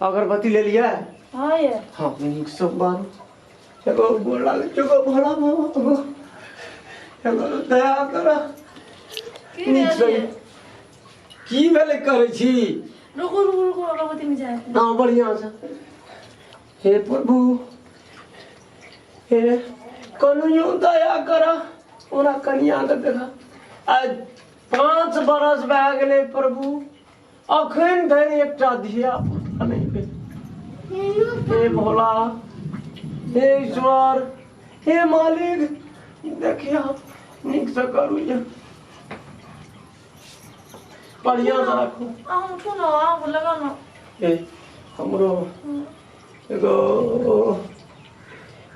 अगरबत्ती ले लिया? हाँ ये। हाँ नीक सब बार एगो बोला चुको भोला बाबा एगो दया कर नीक से की भेले करे छी। रुको रुको रुको अगरबत्ती में जाए। हाँ बढ़िया से। हे प्रभु हे कनियो दया कर ओरा कनिया के देखा आज 5 बरस भए गेलै प्रभु अखन धरि एकटा धिया पुता नहीं भेल। हे भोला हे ईश्वर हे मालिक देखिया नीक से करू ये बढ़िया से रखू। हम सुनो आप लगा ना ए हमरो एगो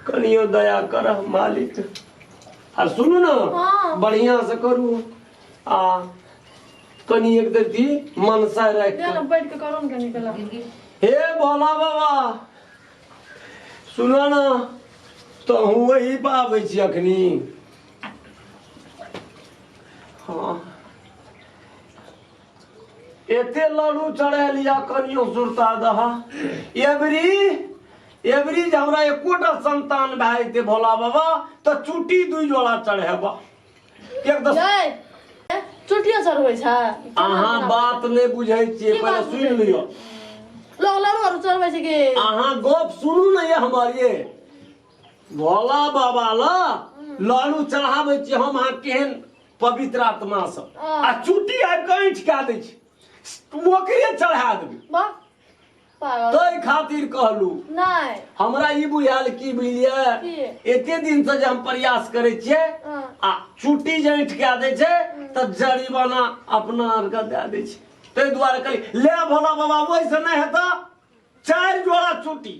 कनियो दया कर मालिक आ सुनू ना। हाँ। बढ़िया से करू आ कनी एक देती मनसा रख ना बैठ के करो ना निकला। हे भोला बाबा सुनो ना तो हूँ वही पाबै छी अखनी। हाँ एते लड्डू चढ़ा लिया कनियो सुरता दहा एवरी जे हमरा एकोटा संतान भए जेते भोला बाबा तो चुटी 2 जोड़ा चढ़ेबा एक दस चुटिया चढ़बै छै। अहाँ बात नहीं बुझै छियै पहले सुन लियो। लोग लड़ू चढ़बै छै कि अहाँ गप सुनू ना ये हमर ये भोला बाबा ला लालू चढ़ाबै छी हम अहाँ केहन पवित्र आत्मा से आ चुटी आबि के ऐंठ कए दै छी ओकरे चढ़ा देबै। वाह पागल तै खातिर कहलू नहीं हमरा ई बुझायल की बुझलियै एते दिन से जे हम प्रयास करे छियै आ चुटी जे ऐंठ कए दै छै त जरिमाना अपना आर के दए दै छै तै दुआरे कहली ले भोला बाबा ओइसे नहीं हेता 4 जोड़ा चुटी।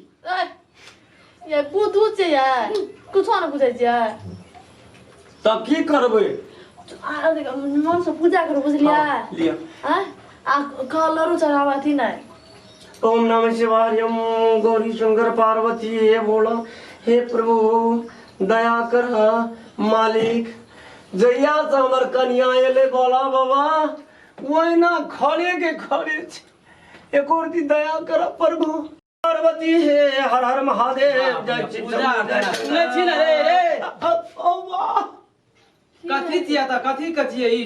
ये बुद्धू छै यार कुछ न बुझै छै तब की करबै मन से पूजा करू बुझलिया। लिया आ कलरू चढ़ावा थी नहीं। ओम नमः शिवाय ओम गौरी शंकर पार्वती हे भोला हे प्रभु दया कर मालिक जहिया से हमर कन्या एले भोला बाबा ओहिना खड़े के खड़े छै एक और दी दया कर प्रभु पार्वती हे हर हर महादेव जय श्री सुनै छी ना रे ओ वाह कथी छिया त कथी के छिए ई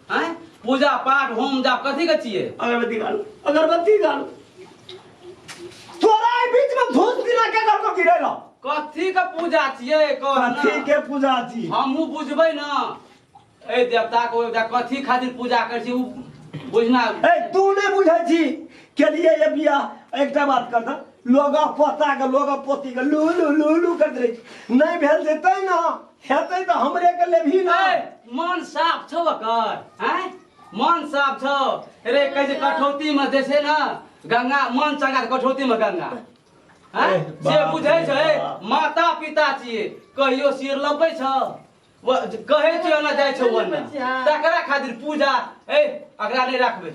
हैं पूजा पाठ होम जाप कथी के छिए। अगरबत्ती गालो तोरा ए बीच में धूप दिना के घर को गिरेला कथी के पूजा छिए कह ना कथी के पूजा छी हमहु बुझबै ना ए देवता को कथी खातिर पूजा कर छी उ बुझना ए तू नहीं बुझै छी के लिए ये बिया एकटा बात कर द लोग पोता के लोग पोती के लूलू लूलू कर दे नहीं भेल जेतै ना हेतै त हमरे के लेभी ना। मन साफ छौ ओकर हैं मन साफ छौ रे कह जे कठौती में जे छै ना गंगा मन चंगा कठौती में गंगा हैं से बुझै छै माता पिता छिए कहियो सिर लबै छ कहे छिए ना जाय छौ ओने तकरा खातिर पूजा ए अकरा नहीं राखबै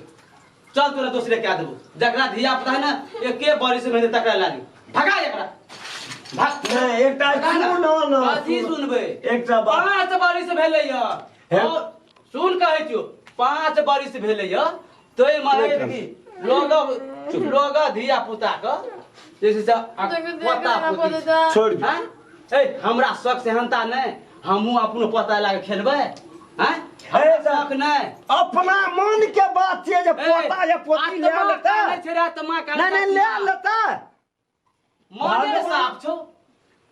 चल तोरा दूसरे क्या देबो जकरा धिया पुता है ना एके बरिस में तकरा लागी भगा एकरा भाग नहीं एकटा सुन ना कथी सुनबै एकटा बात 5 बरिस भेलै य और सुन कहै छियो 5 बरिस भेलै य तोय माने कि लोग धिया पुता क जैसे पोता छोड़ ए हमरा शक सेहनता नहीं हमहू अपनो पोता लागे खेलबै हैं शक नहीं अपना मन के बात छै जे पोता या पोती ले लेता नहीं ले लेता मने साफ छौ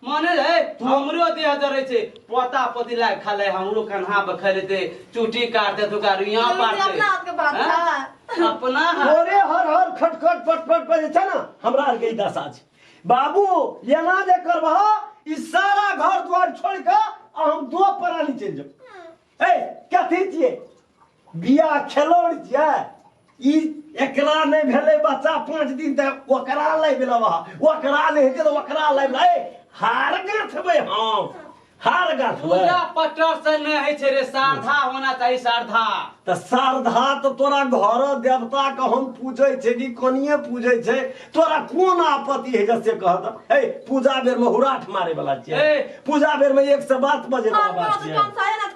मने रे हमरो देह जरे छै पोता पोती लाग खाले हमरो कन्हा बखरते चुटी काट दे तो कारिया पाट दे अपना तोरे हर हर खटखट पटपट पर छै ना हमरा आर के दशा छै बाबू एना जे करबह ई सारा घर द्वार छोड़ के हम 2 प्राणी चल जाब। ए कथी छिए बिया खेलोड़ छिए ई एकरा नहीं भेले बच्चा 5 दिन तक ओकरा लै बेलवा ओकरा नहीं हेते तो ओकरा लै ए हार गाथबै हम हार गाथबै पूजा पटर से नहीं है छे रे श्रद्धा होना चाहिए श्रद्धा त श्रद्धा तो तोरा घर देवता के हम पूजै छै कि कोनिए पूजै छै तोरा कोन आपत्ति है जैसे कहत ए पूजा बेर में हुराठ मारे वाला छिए पूजा बेर में एक से बात बजे वाला बात छिए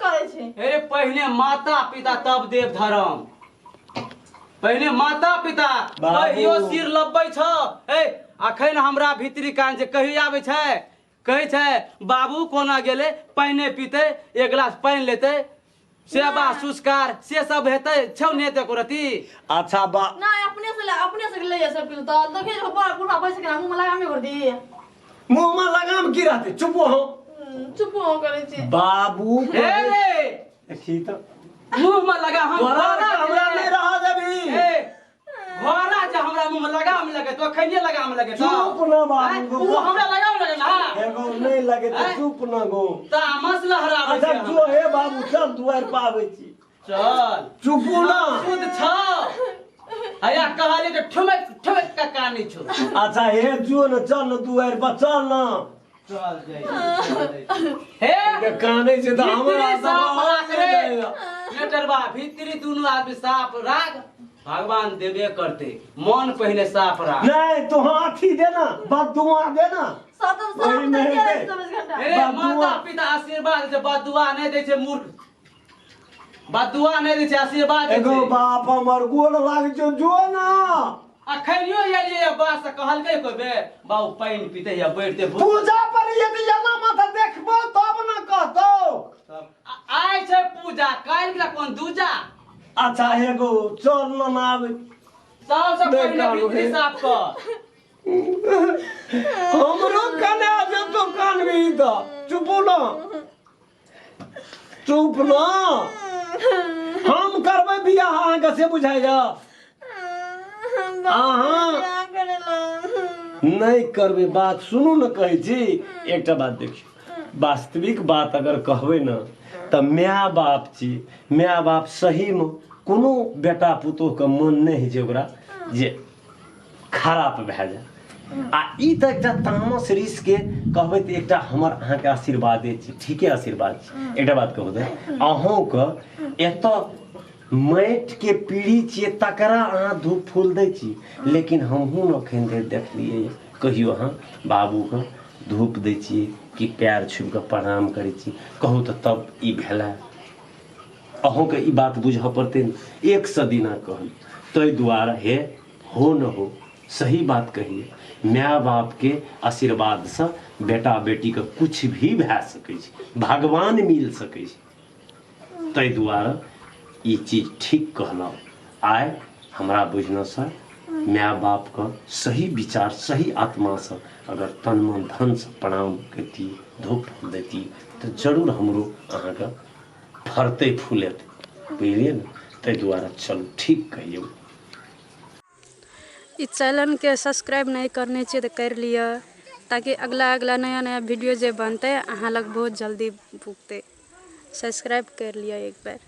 करे छै अरे पहले माता पिता तब देव धर्म पहिने माता पिता कहियो सिर लब्बै छ। ए अखन हमरा भीतरी कान जे कहि आबै छै, कहै छै बाबू कोना गेले, पानि पीते, एक गिलास पानि लेते, सेवा संस्कार से सब हेतै छौ ने ते करती। अच्छा बा ना अपने से ले सब किलो तो देखे जो बड़ा बूढ़ा पैसे के मुंह में लगामे कर दी। मुंह में लगाम की रहते, चुप हो। चुप हो करे छी बाबू हे रे देखी तो मुंह में लगा हम हमरा नहीं रहा जभी। घोड़ा जे हमरा मुंह में लगाम लगे तो खैनिए लगाम लगे तो चुप ना बाबू तू हमरा लगाम लगे ना एगो नहीं लगे तो चुप ना गो। तामस लहरावे अच्छा छै। जो हे बाबू चल दुआर पर आबै छी। चल चुप ना खुद छ आया कहले के ठुमक ठुमक का कानी छो। अच्छा हे जो न चल न दुआर पर चल ना। चल जाई हे काने से तो हमरा साफ राख रे जाएगा। नेटरबा भीतरी दुनु आदमी साफ राख, भगवान देबे करते। मन पहले साफ राख। नहीं तो हाथी देना बदुआ देना। वही में है। 24 घंटा अरे माता पिता आशीर्वाद दे, बदुआ नहीं दे छै मूर्ख, बदुआ नहीं दे छै आशीर्वाद दे एगो छै। बाप हमर गोड़ लाग जो ना। अखनियो एलिए बात से कहलकै कोई बे बाबू पानी पीते या बैठते पूजा पर यदि जना माथा देखबो तब न कहतो। आइ छै पूजा, काल्हि के कोन दूजा। अच्छा एगो चल न आवे सबसे पहले भीतरी साफ कर। हमरो कने आजे तो कान भी तो चुप ना चुप ना। हम करबै बियाह अहाँ के से बुझाइया। अहाँ नहीं करबे बात सुनू न कहै छी। एकटा बात देखियो, वास्तविक बात अगर कहबै न त माय बाप छी, माय बाप सही में कोनो बेटा पुतोह के मन नहीं है जे ओकरा जे खराब भए जाए। आ ई त एकटा तामस रिस के कहबै त एकटा हमर अहाँ के आशीर्वादे छी, ठीके आशीर्वाद छी। एकटा बात कहू त अहों के एत माटि के पीढ़ी छिए तकरा अहाँ धूप फूल दै छी, लेकिन हमहूँ अखन धरि देखलिए कहियो अहाँ बाबू के धूप दै छिए कि पैर छुपि कऽ प्रणाम करै छी, कहू तऽ तब ई भेलै। अहूँके ई बात बुझऽ पड़तै ने, एक सदिना कहल ताहि दुआरे हे हो न हो सही बात कहिए। माय बाप के आशीर्वाद से बेटा बेटी के कुछ भी भए सकै छै, भगवान मिल सकै छै। ताहि दुआरे ई चीज ठीक कहलहुँ। आइ हमरा बुझनेसँ माय बाप के सही विचार सही आत्मा से अगर तन मन धन से प्रणाम करती धूप फूल देती तो जरूर हमरो अहाँके फरते फूलेत, बुझलिए ने। ताहि दुआरे चलू ठीक कहियौ। इस चैनल के सब्सक्राइब नहीं करने चाहिए तो कर लिया, ताकि अगला नया नया वीडियो जो बनते अहाँ लग बहुत जल्दी भुगते। सब्सक्राइब कर लिया एक बार।